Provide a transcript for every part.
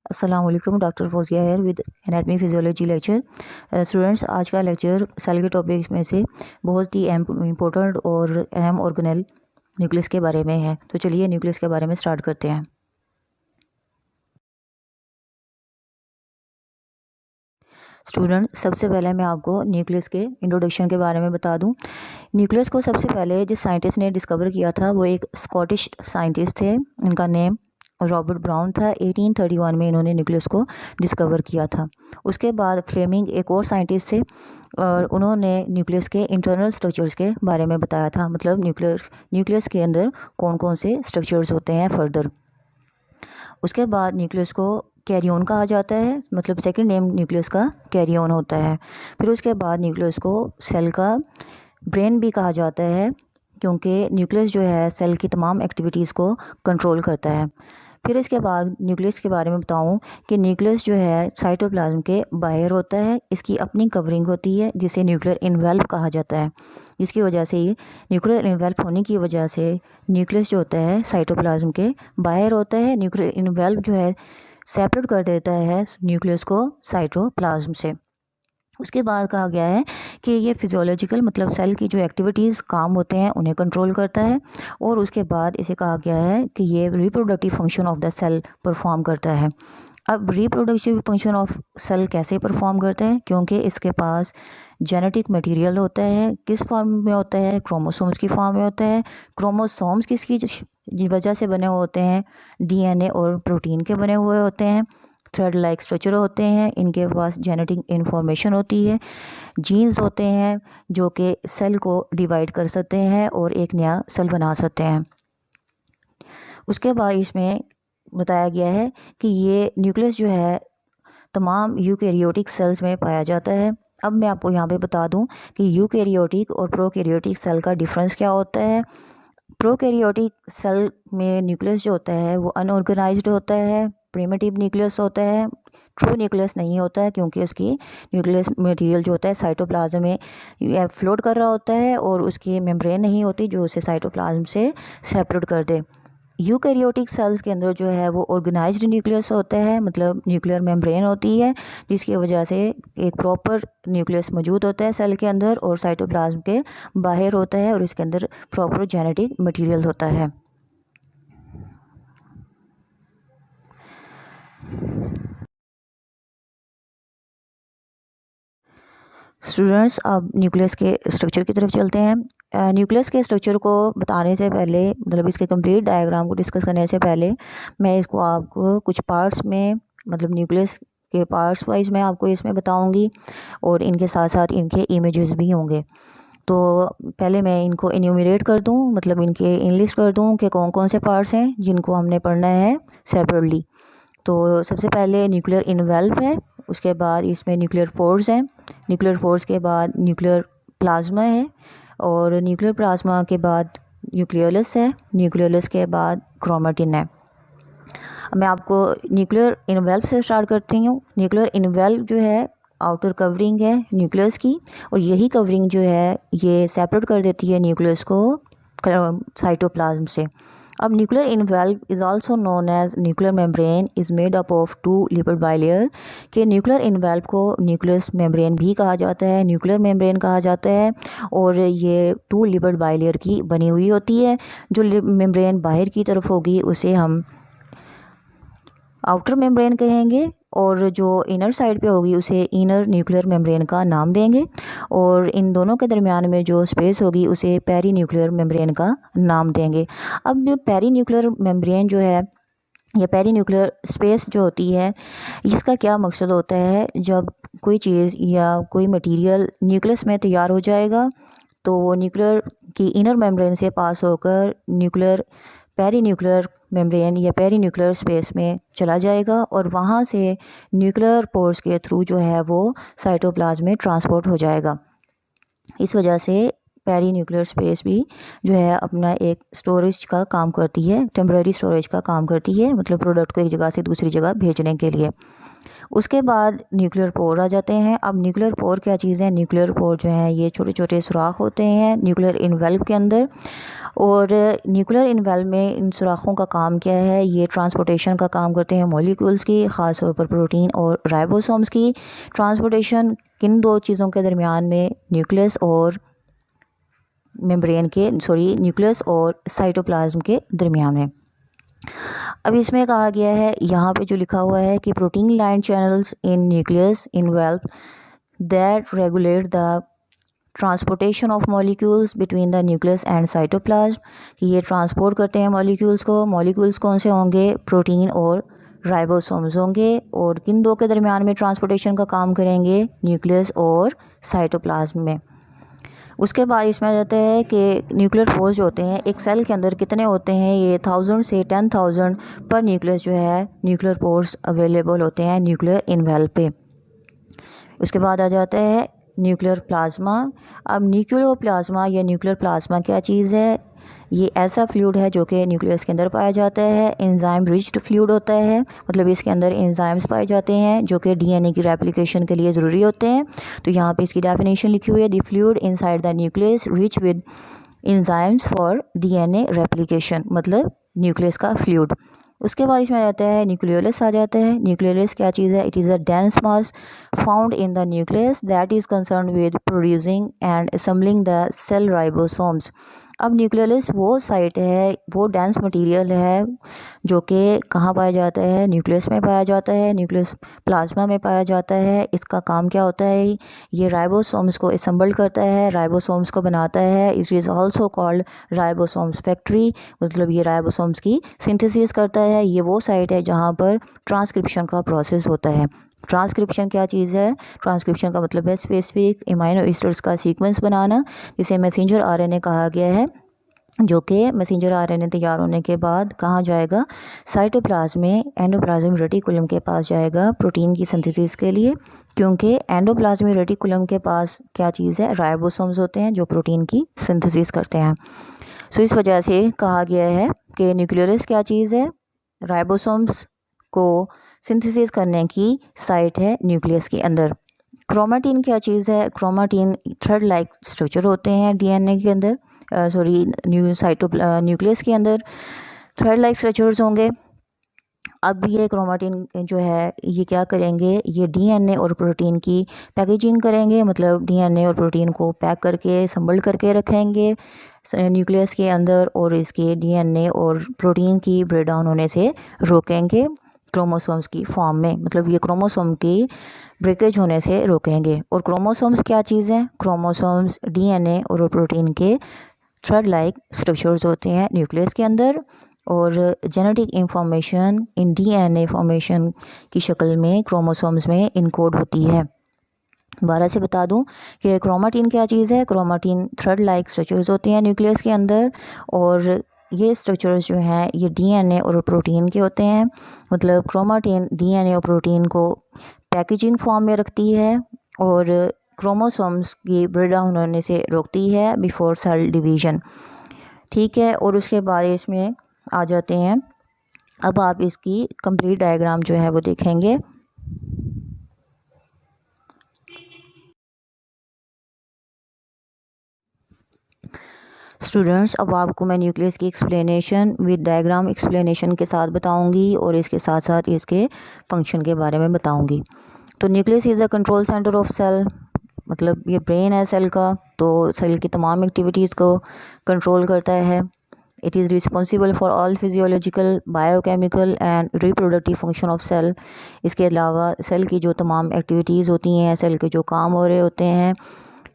अस्सलाम वालेकुम। डॉक्टर फौजिया है with anatomy physiology lecture. Students, आज का लेक्चर सेल के टॉपिक्स में से बहुत ही इम्पोर्टेंट और अहम ऑर्गेनेल न्यूक्लियस के बारे में है। तो चलिए न्यूक्लियस के बारे में स्टार्ट करते हैं। स्टूडेंट, सबसे पहले मैं आपको न्यूक्लियस के इंट्रोडक्शन के बारे में बता दूं। न्यूक्लियस को सबसे पहले जिस साइंटिस्ट ने डिस्कवर किया था वो एक स्कॉटिश साइंटिस्ट थे। इनका नेम रॉबर्ट ब्राउन था। 1831 में इन्होंने न्यूक्लियस को डिस्कवर किया था। उसके बाद फ्लेमिंग एक और साइंटिस्ट थे और उन्होंने न्यूक्लियस के इंटरनल स्ट्रक्चर्स के बारे में बताया था, मतलब न्यूक्लियस के अंदर कौन कौन से स्ट्रक्चर्स होते हैं फर्दर। उसके बाद न्यूक्लियस को कैरियन कहा जाता है, मतलब सेकंड नेम न्यूक्लियस का कैरियन होता है। फिर उसके बाद न्यूक्लियस को सेल का ब्रेन भी कहा जाता है, क्योंकि न्यूक्लियस जो है सेल की तमाम एक्टिविटीज़ को कंट्रोल करता है। फिर इसके बाद न्यूक्लियस के बारे में बताऊं कि न्यूक्लियस जो है साइटोप्लाज्म के बाहर होता है। इसकी अपनी कवरिंग होती है जिसे न्यूक्लियर इन्वेल्व कहा जाता है। जिसकी वजह से ये न्यूक्लियर इन्वेल्व होने की वजह से न्यूक्लियस जो होता है साइटोप्लाज्म के बाहर होता है। न्यूक्लियर इन्वेल्व जो है सेपरेट कर देता है न्यूक्लियस को साइटोप्लाज्म से। उसके बाद कहा गया है कि ये फिजियोलॉजिकल, मतलब सेल की जो एक्टिविटीज़ काम होते हैं उन्हें कंट्रोल करता है। और उसके बाद इसे कहा गया है कि ये reproductive function of the cell perform करता है। अब रिप्रोडक्टिव फंक्शन ऑफ सेल कैसे परफॉर्म करता है, क्योंकि इसके पास जेनेटिक मटेरियल होता है। किस फॉर्म में होता है? क्रोमोसोम्स की फॉर्म में होता है। क्रोमोसोम्स किसकी वजह से बने हुए होते हैं? डीएनए और प्रोटीन के बने हुए होते हैं। थ्रेड लाइक स्ट्रक्चर होते हैं। इनके पास जेनेटिक इन्फॉर्मेशन होती है। जीन्स होते हैं जो कि सेल को डिवाइड कर सकते हैं और एक नया सेल बना सकते हैं। उसके बाद इसमें बताया गया है कि ये न्यूक्लियस जो है तमाम यूकैरियोटिक सेल्स में पाया जाता है। अब मैं आपको यहाँ पे बता दूँ कि यूकैरियोटिक और प्रोकैरियोटिक सेल का डिफरेंस क्या होता है। प्रोकैरियोटिक सेल में न्यूक्लियस जो होता है वो अनऑर्गेनाइज्ड होता है, प्रिमिटिव न्यूक्लियस होता है, ट्रू न्यूक्लियस नहीं होता है, क्योंकि उसकी न्यूक्लियस मटेरियल जो होता है साइटोप्लाज्म में फ्लोट कर रहा होता है और उसकी मेम्ब्रेन नहीं होती जो उसे साइटोप्लाज्म से सेपरेट कर दे। यूकैरियोटिक सेल्स के अंदर जो है वो ऑर्गेनाइज्ड न्यूक्लियस होता है, मतलब न्यूक्लियर मेम्ब्रेन होती है, जिसकी वजह से एक प्रॉपर न्यूक्लियस मौजूद होता है सेल के अंदर और साइटोप्लाज्म के बाहर होता है और इसके अंदर प्रॉपर जेनेटिक मटेरियल होता है। स्टूडेंट्स, अब न्यूक्लियस के स्ट्रक्चर की तरफ चलते हैं। न्यूक्लियस के स्ट्रक्चर को बताने से पहले, मतलब इसके कंप्लीट डायग्राम को डिस्कस करने से पहले, मैं इसको आपको कुछ पार्ट्स में, मतलब न्यूक्लियस के पार्ट्स वाइज मैं आपको इसमें बताऊंगी और इनके साथ साथ इनके इमेजेस भी होंगे। तो पहले मैं इनको इन्यूमरेट कर दूं, मतलब इनके इनलिस्ट कर दूं कि कौन कौन से पार्ट्स हैं जिनको हमने पढ़ना है सेपरेटली। तो सबसे पहले न्यूक्लियर इन्वेल्व है। उसके बाद इसमें न्यूक्लियर पोर्स हैं। न्यूक्लियर पोर्स के बाद न्यूक्लियर प्लाज्मा है और न्यूक्लियर प्लाज्मा के बाद न्यूक्लियोलस है। न्यूक्लियोलस के बाद क्रोमेटिन है। मैं आपको न्यूक्लियर इन्वेल्व से स्टार्ट करती हूँ। न्यूक्लियर इन्वेल्व जो है आउटर कवरिंग है न्यूक्लियस की, और यही कवरिंग जो है ये सेपरेट कर देती है न्यूक्लियस को साइटोप्लाज्म से। अब nuclear envelope is also known as nuclear membrane is made up of 2 lipid bilayer. के न्यूक्लियर इन्वेल्व को न्यूक्लियस मेम्ब्रेन भी कहा जाता है, न्यूक्लियर मेम्ब्रेन कहा जाता है, और ये 2 लिपिड बाइलेयर की बनी हुई होती है। जो मेम्ब्रेन बाहर की तरफ होगी उसे हम आउटर मेम्ब्रेन कहेंगे और जो इनर साइड पे होगी उसे इनर न्यूक्लियर मेम्ब्रेन का नाम देंगे, और इन दोनों के दरमियान में जो स्पेस होगी उसे पेरी न्यूक्लियर मेम्ब्रेन का नाम देंगे। अब पेरी न्यूक्लियर मेम्ब्रेन जो है, या पेरी न्यूक्लियर स्पेस जो होती है, इसका क्या मकसद होता है? जब कोई चीज़ या कोई मटीरियल न्यूक्लियस में तैयार हो जाएगा तो वो न्यूक्लियर की इनर मेम्ब्रेन से पास होकर न्यूक्लियर पेरी न्यूक्लियर मेम्ब्रेन या पेरी न्यूक्लियर स्पेस में चला जाएगा और वहाँ से न्यूक्लियर पोर्स के थ्रू जो है वो साइटोप्लाज्म में ट्रांसपोर्ट हो जाएगा। इस वजह से पेरी न्यूक्लियर स्पेस भी जो है अपना एक स्टोरेज का काम करती है, टेम्पररी स्टोरेज का काम करती है, मतलब प्रोडक्ट को एक जगह से दूसरी जगह भेजने के लिए। उसके बाद न्यूक्लियर पोर आ जाते हैं। अब न्यूक्लियर पोर क्या चीज़ है? न्यूक्लियर पोर जो है ये छोटे छोटे सुराख होते हैं न्यूक्लियर इन्वेल्व के अंदर, और न्यूक्लियर इन्वेल्व में इन सुराखों का काम क्या है? ये ट्रांसपोर्टेशन का काम करते हैं मॉलिक्यूल्स की, ख़ास तौर पर प्रोटीन और राइबोसोम्स की। ट्रांसपोर्टेशन किन दो चीज़ों के दरमियान में? न्यूक्लियस और मेम्ब्रेन के न्यूक्लियस और साइटोप्लाज्म के दरमियान है। अब इसमें कहा गया है, यहाँ पे जो लिखा हुआ है कि protein line channels in nucleus envelope that regulate the transportation of molecules between the nucleus and cytoplasm, कि ये ट्रांसपोर्ट करते हैं मॉलिक्यूल्स को। मॉलिक्यूल्स कौन से होंगे? प्रोटीन और राइबोसोम्स होंगे। और किन दो के दरमियान में ट्रांसपोर्टेशन का काम करेंगे? न्यूक्लियस और साइटोप्लाज्म में। उसके बाद इसमें आ जाता है कि न्यूक्लियर पोर्स जो होते हैं एक सेल के अंदर कितने होते हैं? ये 1000 से 10,000 पर न्यूक्लियस जो है न्यूक्लियर पोर्स अवेलेबल होते हैं न्यूक्लियर इन्वेल्व पे। उसके बाद आ जाता है न्यूक्लियर प्लाज्मा। अब न्यूक्लियर प्लाज्मा या न्यूक्लियर प्लाज्मा क्या चीज़ है? ये ऐसा फ्लूइड है जो कि न्यूक्लियस के अंदर पाया जाता है। एंजाइम रिच्ड फ्लूइड होता है, मतलब इसके अंदर एंजाइम्स पाए जाते हैं जो कि डीएनए की रेप्लिकेशन के लिए ज़रूरी होते हैं। तो यहाँ पे इसकी डेफिनेशन लिखी हुई है, the fluid inside the nucleus rich with enzymes for DNA replication, मतलब न्यूक्लियस का फ्लूइड। उसके बाद इसमें आ जाता है न्यूक्लियोलस आ जाता है। न्यूक्लियोलस क्या चीज़ है? It is a dense mass found in the nucleus that is concern with producing and assembling the cell ribosomes. अब न्यूक्लियोलस वो साइट है, वो डेंस मटेरियल है जो कि कहाँ पाया जाता है? न्यूक्लियस में पाया जाता है, न्यूक्लियस प्लाज्मा में पाया जाता है। इसका काम क्या होता है? ये राइबोसोम्स को असेंबल करता है, राइबोसोम्स को बनाता है। It is also called ribosomes factory, मतलब ये राइबोसोम्स की सिंथेसिस करता है। ये वो साइट है जहाँ पर ट्रांसक्रिप्शन का प्रोसेस होता है। ट्रांसक्रिप्शन क्या चीज़ है? ट्रांसक्रिप्शन का मतलब है स्पेसिफिक अमीनो एसिड्स का सीक्वेंस बनाना, जिसे मैसेंजर आरएनए कहा गया है, जो कि मैसेंजर आरएनए तैयार होने के बाद कहाँ जाएगा? साइटोप्लाज्म में एंडोप्लाज्मिक रेटिकुलम के पास जाएगा प्रोटीन की सिंथेसिस के लिए, क्योंकि एंडोप्लाज्मिक रेटिकुलम के पास क्या चीज़ है? राइबोसोम्स होते हैं जो प्रोटीन की सिंथेसिस करते हैं। सो इस वजह से कहा गया है कि न्यूक्लियोलस क्या चीज़ है? राइबोसोम्स को सिंथेसिस करने की साइट है न्यूक्लियस के अंदर। क्रोमेटिन क्या चीज़ है? क्रोमेटिन थ्रेड लाइक स्ट्रक्चर होते हैं डीएनए के अंदर, न्यूक्लियस के अंदर थ्रेड लाइक स्ट्रक्चर्स होंगे। अब ये क्रोमेटिन जो है ये क्या करेंगे? ये डीएनए और प्रोटीन की पैकेजिंग करेंगे, मतलब डीएनए और प्रोटीन को पैक करके संभल करके रखेंगे न्यूक्लियस के अंदर, और इसके डीएनए और प्रोटीन की ब्रेक डाउन होने से रोकेंगे क्रोमोसोम्स की फॉर्म में, मतलब ये क्रोमोसोम की ब्रेकेज होने से रोकेंगे। और क्रोमोसोम्स क्या चीज़ है? क्रोमोसोम्स डीएनए और प्रोटीन के थ्रेड लाइक स्ट्रक्चर्स होते हैं न्यूक्लियस के अंदर, और genetic information in DNA formation की शक्ल में क्रोमोसोम्स में इनकोड होती है। दोबारा से बता दूं कि क्रोमेटिन क्या चीज़ है? क्रोमेटिन थ्रेड लाइक स्ट्रक्चर्स होते हैं न्यूक्लियस के अंदर, और ये स्ट्रक्चर्स जो हैं ये डीएनए और प्रोटीन के होते हैं, मतलब क्रोमेटिन डीएनए और प्रोटीन को पैकेजिंग फॉर्म में रखती है और क्रोमोसोम्स की ब्रेक डाउन होने से रोकती है बिफोर सेल डिवीज़न। ठीक है, और उसके बाद इसमें आ जाते हैं, अब आप इसकी कंप्लीट डायग्राम जो है वो देखेंगे। स्टूडेंट्स, अब आपको मैं न्यूक्लियस की एक्सप्लेनेशन विद डायग्राम एक्सप्लेनेशन के साथ बताऊंगी, और इसके साथ साथ इसके फंक्शन के बारे में बताऊंगी। तो nucleus is the control centre of cell, मतलब ये ब्रेन है सेल का, तो सेल की तमाम एक्टिविटीज़ को कंट्रोल करता है। It is responsible for all physiological, biochemical and reproductive function of cell. इसके अलावा सेल की जो तमाम एक्टिविटीज़ होती हैं, सेल के जो काम हो रहे होते हैं,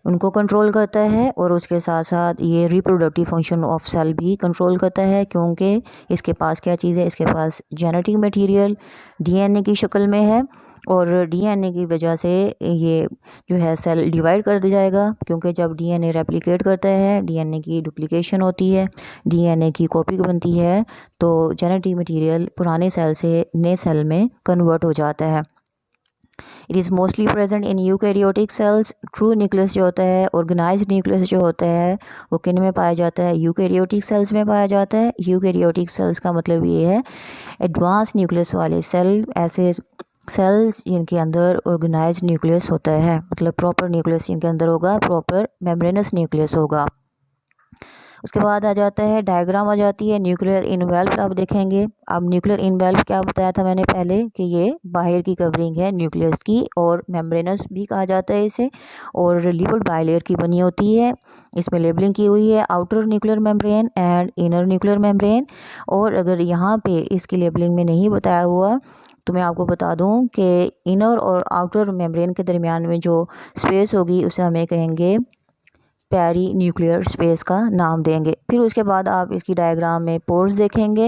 उनको कंट्रोल करता है, और उसके साथ साथ ये रिप्रोडक्टिव फंक्शन ऑफ सेल भी कंट्रोल करता है, क्योंकि इसके पास क्या चीज़ है? इसके पास जेनेटिक मटेरियल डीएनए की शक्ल में है, और डीएनए की वजह से ये जो है सेल डिवाइड कर दिया जाएगा, क्योंकि जब डीएनए रेप्लिकेट करता है, डीएनए की डुप्लीकेशन होती है, डीएनए की कॉपी बनती है, तो जेनेटिक मटेरियल पुराने सेल से नए सेल में कन्वर्ट हो जाता है। It is mostly present in eukaryotic cells. True nucleus जो होता है, ऑर्गेनाइज्ड न्यूक्लियस जो होता है, वो किन में पाया जाता है? यूकैरियोटिक सेल्स में पाया जाता है। यूकैरियोटिक सेल्स का मतलब ये है एडवांस न्यूक्लियस वाले सेल, ऐसे सेल्स जिनके अंदर ऑर्गेनाइज्ड न्यूक्लियस होता है, मतलब प्रॉपर न्यूक्लियस जिनके अंदर होगा, प्रॉपर मेम्ब्रेनस न्यूक्लियस होगा। उसके बाद आ जाता है डायग्राम आ जाती है न्यूक्लियर इनवेल्व। आप देखेंगे, अब न्यूक्लियर इनवेल्व क्या बताया था मैंने पहले कि ये बाहर की कवरिंग है न्यूक्लियस की, और मेम्ब्रेनस भी कहा जाता है इसे, और लिपिड बाइलेयर की बनी होती है। इसमें लेबलिंग की हुई है outer nuclear membrane and inner nuclear membrane. और अगर यहाँ पे इसकी लेबलिंग में नहीं बताया हुआ तो मैं आपको बता दूं कि इनर और आउटर मेम्ब्रेन के दरमियान में जो स्पेस होगी उसे हमें कहेंगे पेरी न्यूक्लियर स्पेस का नाम देंगे। फिर उसके बाद आप इसकी डायग्राम में पोर्स देखेंगे,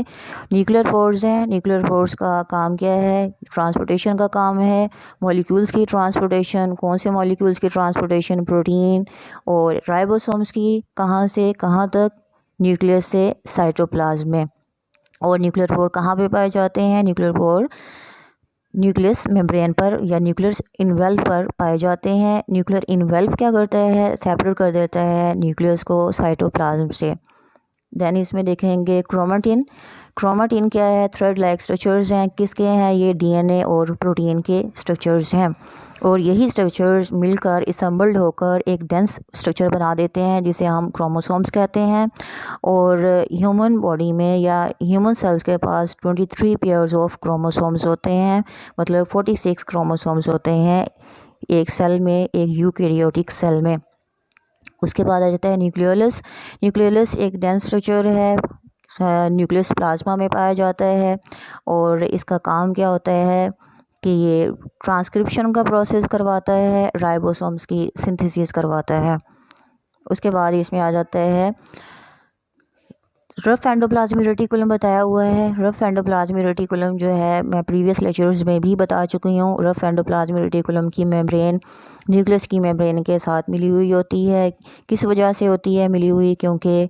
न्यूक्लियर पोर्स हैं। न्यूक्लियर पोर्स का काम क्या है? ट्रांसपोर्टेशन का काम है, मॉलिक्यूल्स की ट्रांसपोर्टेशन। कौन से मॉलिक्यूल्स की ट्रांसपोर्टेशन? प्रोटीन और राइबोसोम्स की। कहाँ से कहाँ तक? न्यूक्लियस से साइटोप्लाज्म में। और न्यूक्लियर पोर कहाँ पे पाए जाते हैं? न्यूक्लियर पोर न्यूक्लियस मेम्ब्रेन पर या न्यूक्लियर इनवेल्व पर पाए जाते हैं। न्यूक्लियर इनवेल्व क्या करता है? सेपरेट कर देता है न्यूक्लियस को साइटोप्लाज्म से। देन इसमें देखेंगे क्रोमेटिन। क्रोमेटिन क्या है? थ्रेड लाइक स्ट्रक्चर्स हैं। किसके हैं ये? डीएनए और प्रोटीन के स्ट्रक्चर्स हैं। और यही स्ट्रक्चर्स मिलकर असम्बल्ड होकर एक डेंस स्ट्रक्चर बना देते हैं जिसे हम क्रोमोसोम्स कहते हैं। और ह्यूमन बॉडी में या ह्यूमन सेल्स के पास 23 पेयर्स ऑफ क्रोमोसोम्स होते हैं, मतलब 46 क्रोमोसोम्स होते हैं एक सेल में, एक यूकैरियोटिक सेल में। उसके बाद आ जाता है न्यूक्लियोलस। न्यूक्लियोलस एक डेंस स्ट्रक्चर है, न्यूक्लियस प्लाज्मा में पाया जाता है। और इसका काम क्या होता है कि ये ट्रांसक्रिप्शन का प्रोसेस करवाता है, राइबोसोम्स की सिंथेसिस करवाता है। उसके बाद इसमें आ जाता है रफ एंडोप्लाज्मिक रेटिकुलम बताया हुआ है। रफ एंडोप्लाज्मिक रेटिकुलम जो है मैं प्रीवियस लेक्चर्स में भी बता चुकी हूँ। रफ एंडोप्लाज्मिक रेटिकुलम की मेम्ब्रेन न्यूक्लियस की मेम्ब्रेन के साथ मिली हुई होती है। किस वजह से होती है मिली हुई? क्योंकि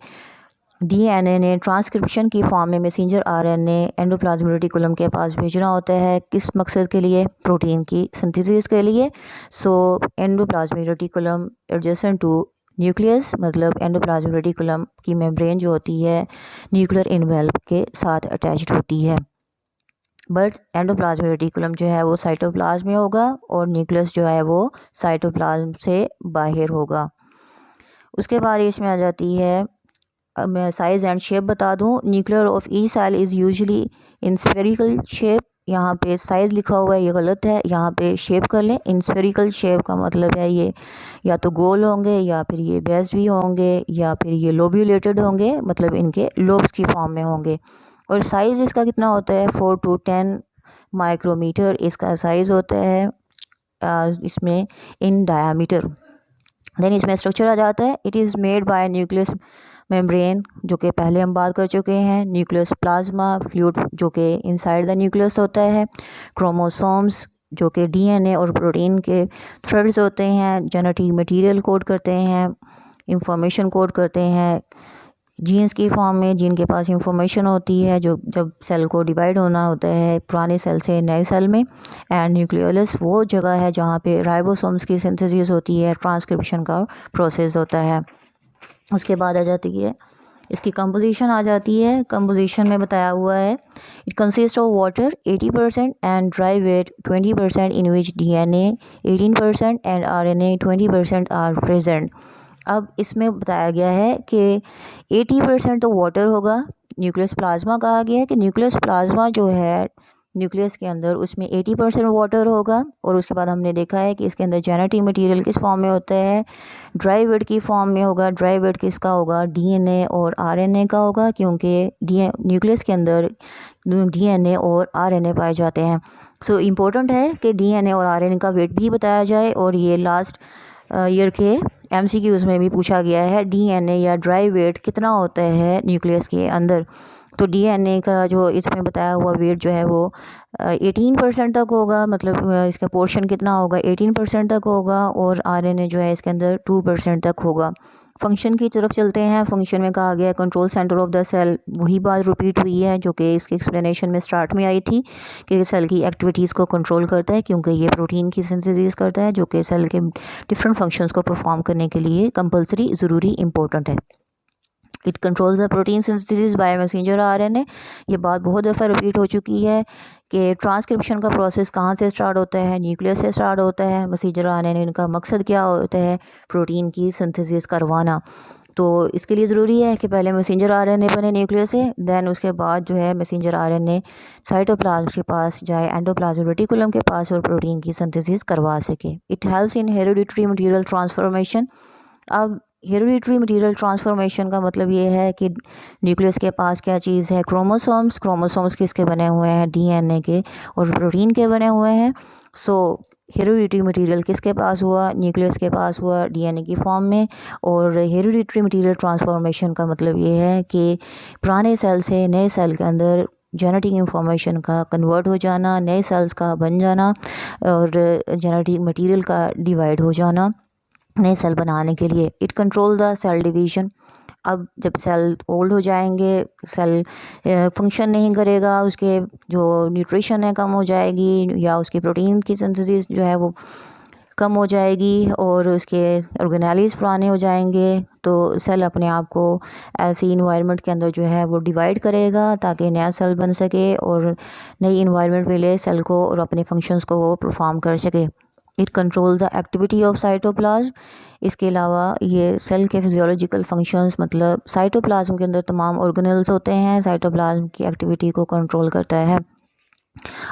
डीएनए ने ट्रांसक्रिप्शन की फॉर्म में मैसेंजर आरएनए एंडोप्लाज्मिक रेटिकुलम के पास भेजना होता है। किस मकसद के लिए? प्रोटीन की सिंथेसिस के लिए। So endoplasmic reticulum adjacent to nucleus, मतलब एंडोप्लाज्मिक रेटिकुलम की मेम्ब्रेन जो होती है न्यूक्लियर इनवेल्व के साथ अटैच्ड होती है। बट एंडोप्लाज्मिक रेटिकुलम जो है वो साइटोप्लाज्म में होगा और न्यूक्लियस जो है वो साइटोप्लाज्म से बाहर होगा। उसके बाद इसमें आ जाती है, अब मैं साइज़ एंड शेप बता दूं। Nuclear of each cell is usually in spherical shape. यहाँ पे साइज़ लिखा हुआ है, ये गलत है, यहाँ पे शेप कर लें। इन स्फेरिकल शेप का मतलब है ये या तो गोल होंगे या फिर ये बेस भी होंगे या फिर ये लोब्यूलेटेड होंगे, मतलब इनके लोब्स की फॉर्म में होंगे। और साइज़ इसका कितना होता है? 4 to 10 माइक्रोमीटर इसका साइज़ होता है इसमें इन डायामीटर। देन इसमें स्ट्रक्चर आ जाता है। It is made by nucleus membrane, जो कि पहले हम बात कर चुके हैं। न्यूक्लियस प्लाज्मा फ्लूइड जो कि इनसाइड द न्यूक्लियस होता है। क्रोमोसोम्स जो कि डीएनए और प्रोटीन के थ्रेड्स होते हैं, जेनेटिक मटेरियल कोड करते हैं, इंफॉर्मेशन कोड करते हैं जीन्स की फॉर्म में। जीन के पास इंफॉर्मेशन होती है जो जब सेल को डिवाइड होना होता है पुराने सेल से नए सेल में। एंड न्यूक्लियोलस वो जगह है जहाँ पे राइबोसोम्स की सिंथेसिस होती है, ट्रांसक्रिप्शन का प्रोसेस होता है। उसके बाद आ जाती है इसकी कंपोजिशन आ जाती है। कंपोजिशन में बताया हुआ है it consist of water 80% and dry weight 20%, in which DNA 18% and RNA 20% are present. अब इसमें बताया गया है कि 80% तो वाटर होगा। न्यूक्लियस प्लाज्मा कहा गया है कि न्यूक्लियस प्लाज्मा जो है न्यूक्लियस के अंदर उसमें 80% वाटर होगा। और उसके बाद हमने देखा है कि इसके अंदर जेनेटिक मटेरियल किस फॉर्म में होता है? ड्राई वेट की फॉर्म में होगा। ड्राई वेट किसका होगा? डीएनए और आरएनए का होगा, क्योंकि न्यूक्लियस के अंदर डीएनए और आरएनए पाए जाते हैं। सो इम्पोर्टेंट है कि डीएनए और आरएनए का वेट भी बताया जाए। और ये लास्ट ईयर के एमसीक्यूज़ में भी पूछा गया है, डीएनए या ड्राई वेट कितना होता है न्यूक्लियस के अंदर। तो डीएनए का जो इसमें बताया हुआ वेट जो है वो 18% तक होगा, मतलब इसका पोर्शन कितना होगा? 18% तक होगा। और आरएनए जो है इसके अंदर 2% तक होगा। फंक्शन की तरफ चलते हैं। फंक्शन में कहा गया control centre of the cell, वही बात रिपीट हुई है जो कि इसके एक्सप्लेनेशन में स्टार्ट में आई थी कि सेल की एक्टिविटीज़ को कंट्रोल करता है, क्योंकि ये प्रोटीन की सिंथेसिस करता है जो कि सेल के डिफरेंट फंक्शंस को परफॉर्म करने के लिए कंपलसरी ज़रूरी इम्पोर्टेंट है। It controls the protein synthesis by messenger RNA. ये बात बहुत दफ़ा रिपीट हो चुकी है कि ट्रांसक्रिप्शन का प्रोसेस कहाँ से स्टार्ट होता है, न्यूक्लियस से स्टार्ट होता है। मैसेंजर आरएनए का मकसद क्या होता है, प्रोटीन की सिंथेसिस करवाना। तो इसके लिए ज़रूरी है कि पहले मैसेंजर आरएनए बने न्यूक्लियस से, दैन उसके बाद जो है मैसेंजर आरएनए साइटोप्लाज्म के पास जाए, एंडोप्लाज्मिक रेटिकुलम के पास, और प्रोटीन की सिंथेसिस करवा सके। It helps in hereditary material transformation. अब हेरिडिटरी मटेरियल ट्रांसफॉर्मेशन का मतलब ये है कि न्यूक्लियस के पास क्या चीज़ है, क्रोमोसोम्स। क्रोमोसोम्स किसके बने हुए हैं, डीएनए के और प्रोटीन के बने हुए हैं। सो हेरिडिटरी मटेरियल किसके पास हुआ, न्यूक्लियस के पास हुआ डीएनए की फॉर्म में। और हेरिडिटरी मटेरियल ट्रांसफॉर्मेशन का मतलब ये है कि पुराने सेल से नए सेल के अंदर जेनेटिक इंफॉर्मेशन का कन्वर्ट हो जाना, नए सेल्स का बन जाना, और जेनेटिक मटेरियल का डिवाइड हो जाना नए सेल बनाने के लिए। It control the cell division. अब जब सेल ओल्ड हो जाएंगे, सेल फंक्शन नहीं करेगा, उसके जो न्यूट्रिशन है कम हो जाएगी, या उसकी प्रोटीन की सिंथेसिस जो है वो कम हो जाएगी, और उसके ऑर्गेनेलिस पुराने हो जाएंगे, तो सेल अपने आप को ऐसी इन्वायरमेंट के अंदर जो है वो डिवाइड करेगा ताकि नया सेल बन सके और नई इन्वायरमेंट मिले सेल को और अपने फंक्शंस को वो परफॉर्म कर सके। It control the activity of cytoplasm. इसके अलावा ये सेल के फिजियोलॉजिकल फंक्शंस, मतलब साइटोप्लाज्म के अंदर तमाम ऑर्गेनल्स होते हैं, साइटोप्लाज्म की एक्टिविटी को कंट्रोल करता है।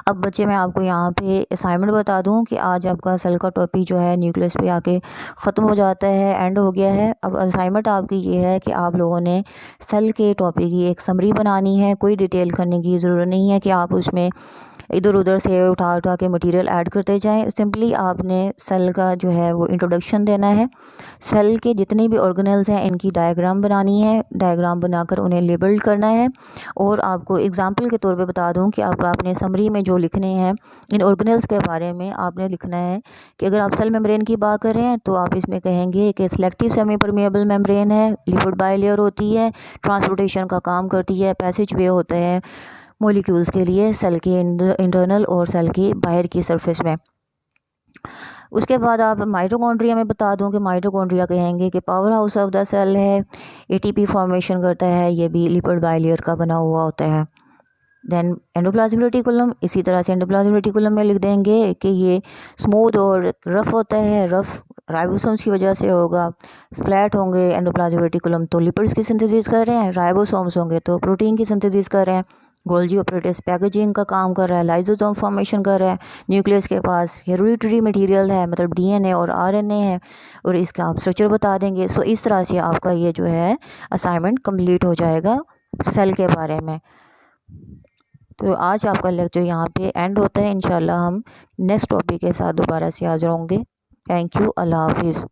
अब बच्चे मैं आपको यहाँ पे असाइनमेंट बता दूँ कि आज आपका सेल का टॉपिक जो है न्यूक्लियस पे आके ख़त्म हो जाता है, एंड हो गया है। अब असाइनमेंट आपकी ये है कि आप लोगों ने सेल के टॉपिक की एक समरी बनानी है। कोई डिटेल करने की ज़रूरत नहीं है कि आप उसमें इधर उधर से उठा उठा के मटेरियल ऐड करते जाएं। सिंपली आपने सेल का जो है वो इंट्रोडक्शन देना है। सेल के जितने भी ऑर्गेनल्स हैं इनकी डायग्राम बनानी है, डायग्राम बनाकर उन्हें लेबल करना है। और आपको एग्जांपल के तौर पे बता दूं कि आपने समरी में जो लिखने हैं इन ऑर्गेनल्स के बारे में आपने लिखना है कि अगर आप सेल मेम्ब्रेन की बात कर रहे हैं तो आप इसमें कहेंगे कि सिलेक्टिव सेमी परमिएबल मेम्ब्रेन है, लिपिड बाइलेयर होती है, ट्रांसपोर्टेशन का काम करती है, पैसेज वे होता है मॉलिक्यूल्स के लिए सेल के इंटरनल और सेल की बाहर की सरफेस में। उसके बाद आप माइटोकॉन्ड्रिया में बता दूं कि माइटोकॉन्ड्रिया कहेंगे कि power house of the cell है, एटीपी फॉर्मेशन करता है, ये भी लिपिड बाइलेयर का बना हुआ होता है। देन एंडोप्लाज्मिक रेटिकुलम, इसी तरह से एंडोप्लाज्मिक रेटिकुलम में लिख देंगे कि ये स्मूथ और रफ़ होता है। रफ़ राइबोसोम्स की वजह से होगा, फ्लैट होंगे एंडोप्लाज्मिक रेटिकुलम तो लिपिड्स की सिंथेसिस कर रहे हैं, राइबोसोम्स होंगे तो प्रोटीन की सिंथेसिस कर रहे हैं। गोल्जी ऑपरेटिव्स पैकेजिंग का काम कर रहा है, लाइसोसोम फॉर्मेशन कर रहा है। न्यूक्लियस के पास हेरिडिटरी मटेरियल है, मतलब डीएनए और आरएनए है, और इसका आप स्ट्रक्चर बता देंगे। सो इस तरह से आपका ये जो है असाइनमेंट कंप्लीट हो जाएगा सेल के बारे में। तो आज आपका लेक्चर यहाँ पे एंड होता है। इंशाल्लाह हम नेक्स्ट टॉपिक के साथ दोबारा से हाजिर होंगे। थैंक यू, अल्लाह हाफिज़।